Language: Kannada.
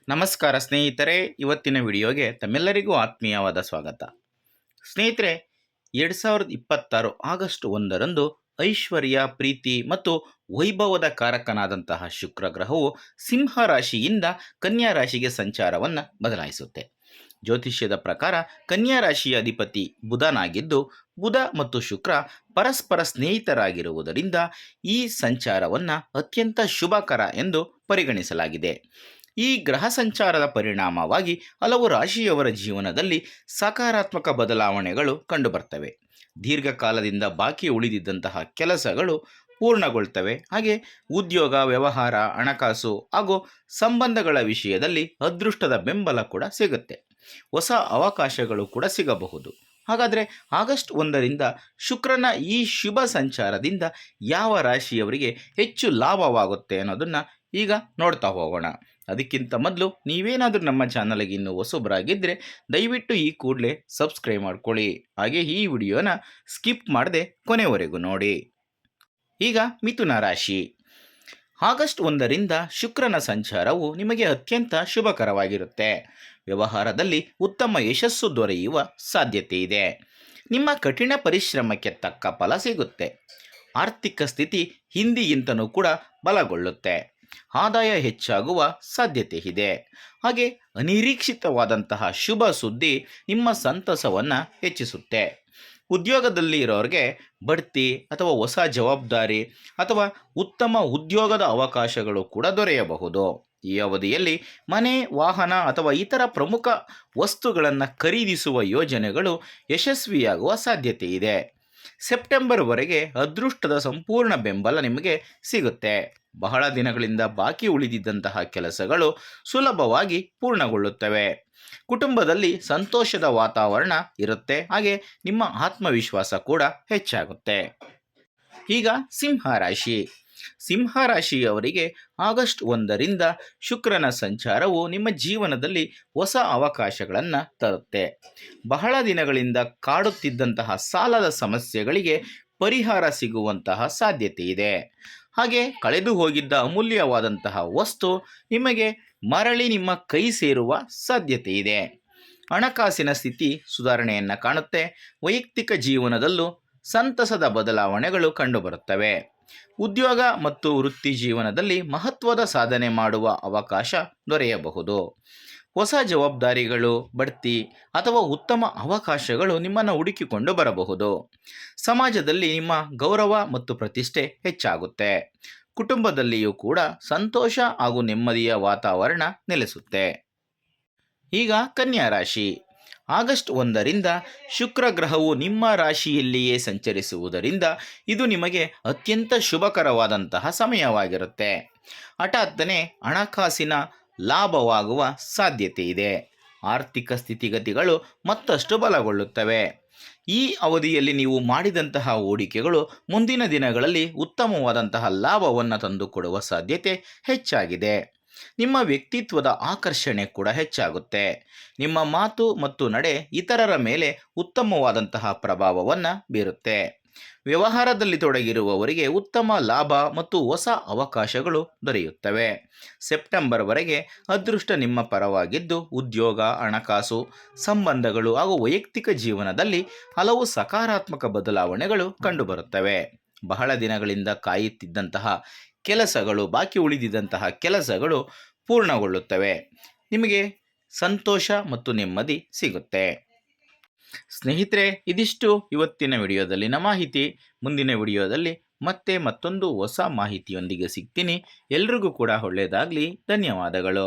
ನಮಸ್ಕಾರ ಸ್ನೇಹಿತರೆ, ಇವತ್ತಿನ ವಿಡಿಯೋಗೆ ತಮ್ಮೆಲ್ಲರಿಗೂ ಆತ್ಮೀಯವಾದ ಸ್ವಾಗತ. ಸ್ನೇಹಿತರೆ, 2026 ಆಗಸ್ಟ್ 1ರಂದು ಐಶ್ವರ್ಯ, ಪ್ರೀತಿ ಮತ್ತು ವೈಭವದ ಕಾರಕನಾದಂತಹ ಶುಕ್ರ ಗ್ರಹವು ಸಿಂಹ ರಾಶಿಯಿಂದ ಕನ್ಯಾ ರಾಶಿಗೆ ಸಂಚಾರವನ್ನು ಬದಲಾಯಿಸುತ್ತೆ. ಜ್ಯೋತಿಷ್ಯದ ಪ್ರಕಾರ ಕನ್ಯಾ ರಾಶಿಯ ಅಧಿಪತಿ ಬುಧನಾಗಿದ್ದು, ಬುಧ ಮತ್ತು ಶುಕ್ರ ಪರಸ್ಪರ ಸ್ನೇಹಿತರಾಗಿರುವುದರಿಂದ ಈ ಸಂಚಾರವನ್ನು ಅತ್ಯಂತ ಶುಭಕರ ಎಂದು ಪರಿಗಣಿಸಲಾಗಿದೆ. ಈ ಗ್ರಹ ಸಂಚಾರದ ಪರಿಣಾಮವಾಗಿ ಹಲವು ರಾಶಿಯವರ ಜೀವನದಲ್ಲಿ ಸಕಾರಾತ್ಮಕ ಬದಲಾವಣೆಗಳು ಕಂಡುಬರ್ತವೆ. ದೀರ್ಘಕಾಲದಿಂದ ಬಾಕಿ ಉಳಿದಿದ್ದಂತಹ ಕೆಲಸಗಳು ಪೂರ್ಣಗೊಳ್ತವೆ. ಹಾಗೆ ಉದ್ಯೋಗ, ವ್ಯವಹಾರ, ಹಣಕಾಸು ಹಾಗೂ ಸಂಬಂಧಗಳ ವಿಷಯದಲ್ಲಿ ಅದೃಷ್ಟದ ಬೆಂಬಲ ಕೂಡ ಸಿಗುತ್ತೆ. ಹೊಸ ಅವಕಾಶಗಳು ಕೂಡ ಸಿಗಬಹುದು. ಹಾಗಾದರೆ ಆಗಸ್ಟ್ 1ರಿಂದ ಶುಕ್ರನ ಈ ಶುಭ ಸಂಚಾರದಿಂದ ಯಾವ ರಾಶಿಯವರಿಗೆ ಹೆಚ್ಚು ಲಾಭವಾಗುತ್ತೆ ಅನ್ನೋದನ್ನು ಈಗ ನೋಡ್ತಾ ಹೋಗೋಣ. ಅದಕ್ಕಿಂತ ಮೊದಲು ನೀವೇನಾದರೂ ನಮ್ಮ ಚಾನಲ್ಗೆ ಇನ್ನೂ ಹೊಸಬರಾಗಿದ್ದರೆ ದಯವಿಟ್ಟು ಈ ಕೂಡಲೇ ಸಬ್ಸ್ಕ್ರೈಬ್ ಮಾಡ್ಕೊಳ್ಳಿ. ಹಾಗೆ ಈ ವಿಡಿಯೋನ ಸ್ಕಿಪ್ ಮಾಡದೆ ಕೊನೆವರೆಗೂ ನೋಡಿ. ಈಗ ಮಿಥುನ ರಾಶಿ. ಆಗಸ್ಟ್ 1ರಿಂದ ಶುಕ್ರನ ಸಂಚಾರವು ನಿಮಗೆ ಅತ್ಯಂತ ಶುಭಕರವಾಗಿರುತ್ತೆ. ವ್ಯವಹಾರದಲ್ಲಿ ಉತ್ತಮ ಯಶಸ್ಸು ದೊರೆಯುವ ಸಾಧ್ಯತೆ ಇದೆ. ನಿಮ್ಮ ಕಠಿಣ ಪರಿಶ್ರಮಕ್ಕೆ ತಕ್ಕ ಫಲ ಸಿಗುತ್ತೆ. ಆರ್ಥಿಕ ಸ್ಥಿತಿ ಹಿಂದಿಗಿಂತನೂ ಕೂಡ ಬಲಗೊಳ್ಳುತ್ತೆ. ಆದಾಯ ಹೆಚ್ಚಾಗುವ ಸಾಧ್ಯತೆ ಇದೆ. ಹಾಗೆ ಅನಿರೀಕ್ಷಿತವಾದಂತಹ ಶುಭ ಸುದ್ದಿ ನಿಮ್ಮ ಸಂತಸವನ್ನು ಹೆಚ್ಚಿಸುತ್ತೆ. ಉದ್ಯೋಗದಲ್ಲಿ ಇರೋರಿಗೆ ಬಡ್ತಿ ಅಥವಾ ಹೊಸ ಜವಾಬ್ದಾರಿ ಅಥವಾ ಉತ್ತಮ ಉದ್ಯೋಗದ ಅವಕಾಶಗಳು ಕೂಡ ದೊರೆಯಬಹುದು. ಈ ಅವಧಿಯಲ್ಲಿ ಮನೆ, ವಾಹನ ಅಥವಾ ಇತರ ಪ್ರಮುಖ ವಸ್ತುಗಳನ್ನು ಖರೀದಿಸುವ ಯೋಜನೆಗಳು ಯಶಸ್ವಿಯಾಗುವ ಸಾಧ್ಯತೆ ಇದೆ. ಸೆಪ್ಟೆಂಬರ್ವರೆಗೆ ಅದೃಷ್ಟದ ಸಂಪೂರ್ಣ ಬೆಂಬಲ ನಿಮಗೆ ಸಿಗುತ್ತೆ. ಬಹಳ ದಿನಗಳಿಂದ ಬಾಕಿ ಉಳಿದಿದ್ದಂತಹ ಕೆಲಸಗಳು ಸುಲಭವಾಗಿ ಪೂರ್ಣಗೊಳ್ಳುತ್ತವೆ. ಕುಟುಂಬದಲ್ಲಿ ಸಂತೋಷದ ವಾತಾವರಣ ಇರುತ್ತೆ. ಹಾಗೆ ನಿಮ್ಮ ಆತ್ಮವಿಶ್ವಾಸ ಕೂಡ ಹೆಚ್ಚಾಗುತ್ತೆ. ಈಗ ಸಿಂಹ ರಾಶಿ. ಸಿಂಹ ರಾಶಿಯವರಿಗೆ ಆಗಸ್ಟ್ 1ರಿಂದ ಶುಕ್ರನ ಸಂಚಾರವು ನಿಮ್ಮ ಜೀವನದಲ್ಲಿ ಹೊಸ ಅವಕಾಶಗಳನ್ನು ತರುತ್ತೆ. ಬಹಳ ದಿನಗಳಿಂದ ಕಾಡುತ್ತಿದ್ದಂತಹ ಸಾಲದ ಸಮಸ್ಯೆಗಳಿಗೆ ಪರಿಹಾರ ಸಿಗುವಂತಹ ಸಾಧ್ಯತೆ ಇದೆ. ಹಾಗೆ ಕಳೆದು ಹೋಗಿದ್ದ ಅಮೂಲ್ಯವಾದಂತಹ ವಸ್ತು ನಿಮಗೆ ಮರಳಿ ನಿಮ್ಮ ಕೈ ಸೇರುವ ಸಾಧ್ಯತೆ ಇದೆ. ಹಣಕಾಸಿನ ಸ್ಥಿತಿ ಸುಧಾರಣೆಯನ್ನು ಕಾಣುತ್ತೆ. ವೈಯಕ್ತಿಕ ಜೀವನದಲ್ಲೂ ಸಂತಸದ ಬದಲಾವಣೆಗಳು ಕಂಡುಬರುತ್ತವೆ. ಉದ್ಯೋಗ ಮತ್ತು ವೃತ್ತಿ ಜೀವನದಲ್ಲಿ ಮಹತ್ವದ ಸಾಧನೆ ಮಾಡುವ ಅವಕಾಶ ದೊರೆಯಬಹುದು. ಹೊಸ ಜವಾಬ್ದಾರಿಗಳು, ಬಡ್ತಿ ಅಥವಾ ಉತ್ತಮ ಅವಕಾಶಗಳು ನಿಮ್ಮನ್ನು ಹುಡುಕಿಕೊಂಡು ಬರಬಹುದು. ಸಮಾಜದಲ್ಲಿ ನಿಮ್ಮ ಗೌರವ ಮತ್ತು ಪ್ರತಿಷ್ಠೆ ಹೆಚ್ಚಾಗುತ್ತೆ. ಕುಟುಂಬದಲ್ಲಿಯೂ ಕೂಡ ಸಂತೋಷ ಹಾಗೂ ನೆಮ್ಮದಿಯ ವಾತಾವರಣ ನೆಲೆಸುತ್ತೆ. ಈಗ ಕನ್ಯಾ ರಾಶಿ. ಆಗಸ್ಟ್ 1ರಿಂದ ಶುಕ್ರ ಗ್ರಹವು ನಿಮ್ಮ ರಾಶಿಯಲ್ಲಿಯೇ ಸಂಚರಿಸುವುದರಿಂದ ಇದು ನಿಮಗೆ ಅತ್ಯಂತ ಶುಭಕರವಾದಂತಹ ಸಮಯವಾಗಿರುತ್ತೆ. ಹಠಾತ್ತನೆ ಹಣಕಾಸಿನ ಲಾಭವಾಗುವ ಸಾಧ್ಯತೆ ಇದೆ. ಆರ್ಥಿಕ ಸ್ಥಿತಿಗತಿಗಳು ಮತ್ತಷ್ಟು ಬಲಗೊಳ್ಳುತ್ತವೆ. ಈ ಅವಧಿಯಲ್ಲಿ ನೀವು ಮಾಡಿದಂತಹ ಹೂಡಿಕೆಗಳು ಮುಂದಿನ ದಿನಗಳಲ್ಲಿ ಉತ್ತಮವಾದಂತಹ ಲಾಭವನ್ನು ತಂದುಕೊಡುವ ಸಾಧ್ಯತೆ ಹೆಚ್ಚಾಗಿದೆ. ನಿಮ್ಮ ವ್ಯಕ್ತಿತ್ವದ ಆಕರ್ಷಣೆ ಕೂಡ ಹೆಚ್ಚಾಗುತ್ತೆ. ನಿಮ್ಮ ಮಾತು ಮತ್ತು ನಡೆ ಇತರರ ಮೇಲೆ ಉತ್ತಮವಾದಂತಹ ಪ್ರಭಾವವನ್ನು ಬೀರುತ್ತೆ. ವ್ಯವಹಾರದಲ್ಲಿ ತೊಡಗಿರುವವರಿಗೆ ಉತ್ತಮ ಲಾಭ ಮತ್ತು ಹೊಸ ಅವಕಾಶಗಳು ದೊರೆಯುತ್ತವೆ. ಸೆಪ್ಟೆಂಬರ್ವರೆಗೆ ಅದೃಷ್ಟ ನಿಮ್ಮ ಪರವಾಗಿದ್ದು, ಉದ್ಯೋಗ, ಹಣಕಾಸು, ಸಂಬಂಧಗಳು ಹಾಗೂ ವೈಯಕ್ತಿಕ ಜೀವನದಲ್ಲಿ ಹಲವು ಸಕಾರಾತ್ಮಕ ಬದಲಾವಣೆಗಳು ಕಂಡುಬರುತ್ತವೆ. ಬಹಳ ದಿನಗಳಿಂದ ಕಾಯುತ್ತಿದ್ದಂತಹ ಕೆಲಸಗಳು, ಬಾಕಿ ಉಳಿದಿದ್ದಂತಹ ಕೆಲಸಗಳು ಪೂರ್ಣಗೊಳ್ಳುತ್ತವೆ. ನಿಮಗೆ ಸಂತೋಷ ಮತ್ತು ನೆಮ್ಮದಿ ಸಿಗುತ್ತೆ. ಸ್ನೇಹಿತರೆ, ಇದಿಷ್ಟು ಇವತ್ತಿನ ವಿಡಿಯೋದಲ್ಲಿನ ಮಾಹಿತಿ. ಮುಂದಿನ ವಿಡಿಯೋದಲ್ಲಿ ಮತ್ತೆ ಮತ್ತೊಂದು ಹೊಸ ಮಾಹಿತಿಯೊಂದಿಗೆ ಸಿಗ್ತೀನಿ. ಎಲ್ರಿಗೂ ಕೂಡ ಒಳ್ಳೆಯದಾಗಲಿ. ಧನ್ಯವಾದಗಳು.